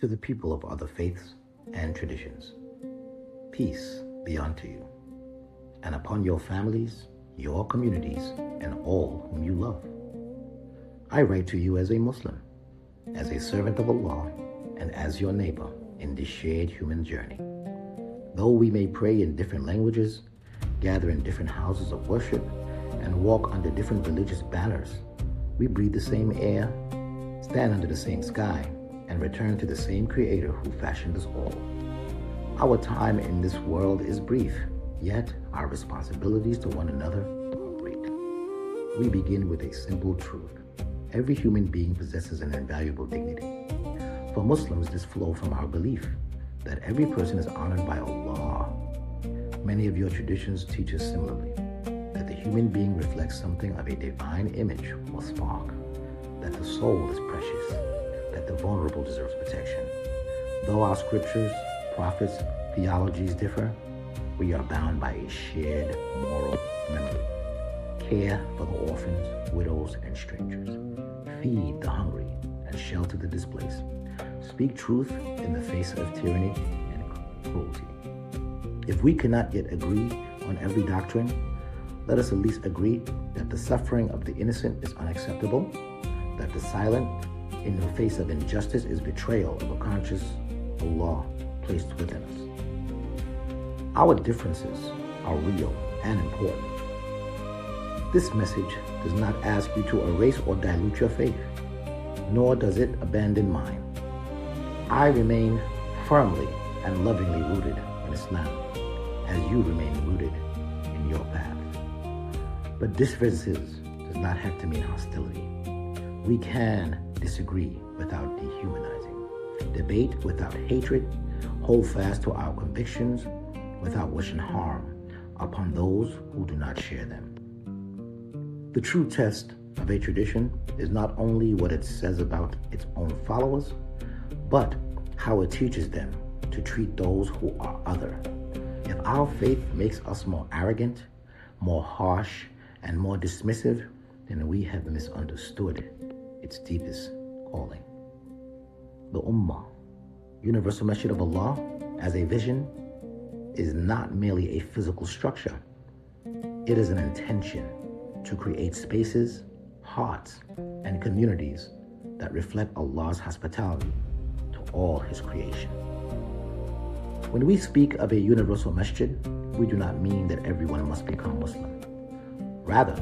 To the people of other faiths and traditions, peace be unto you, and upon your families, your communities, and all whom you love. I write to you as a Muslim, as a servant of Allah, and as your neighbor in this shared human journey. Though we may pray in different languages, gather in different houses of worship, and walk under different religious banners, we breathe the same air, stand under the same sky, and return to the same Creator who fashioned us all. Our time in this world is brief, yet our responsibilities to one another are great. We begin with a simple truth. Every human being possesses an invaluable dignity. For Muslims, this flows from our belief that every person is honored by Allah. Many of your traditions teach us similarly, that the human being reflects something of a divine image or spark, that the soul is precious, that the vulnerable deserves protection. Though our scriptures, prophets, theologies differ, we are bound by a shared moral memory. Care for the orphans, widows, and strangers. Feed the hungry and shelter the displaced. Speak truth in the face of tyranny and cruelty. If we cannot yet agree on every doctrine, let us at least agree that the suffering of the innocent is unacceptable, that the silent in the face of injustice is betrayal of a conscious Allah placed within us. Our differences are real and important. This message does not ask you to erase or dilute your faith, nor does it abandon mine. I remain firmly and lovingly rooted in Islam, as you remain rooted in your path. But differences does not have to mean hostility. We can disagree without dehumanizing, debate without hatred, hold fast to our convictions without wishing harm upon those who do not share them. The true test of a tradition is not only what it says about its own followers, but how it teaches them to treat those who are other. If our faith makes us more arrogant, more harsh, and more dismissive, then we have misunderstood its deepest calling. The Ummah, Universal Masjid of Allah, as a vision, is not merely a physical structure. It is an intention to create spaces, hearts, and communities that reflect Allah's hospitality to all His creation. When we speak of a universal masjid, we do not mean that everyone must become Muslim. Rather,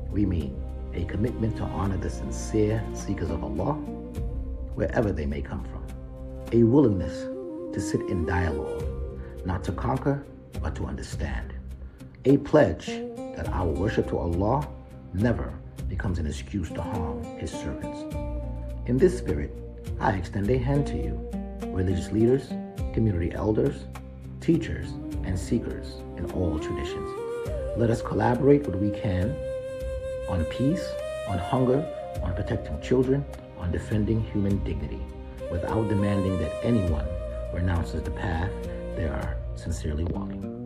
we mean a commitment to honor the sincere seekers of Allah, wherever they may come from. A willingness to sit in dialogue, not to conquer, but to understand. A pledge that our worship to Allah never becomes an excuse to harm His servants. In this spirit, I extend a hand to you, religious leaders, community elders, teachers, and seekers in all traditions. Let us collaborate what we can on peace, on hunger, on protecting children, on defending human dignity, without demanding that anyone renounces the path they are sincerely walking.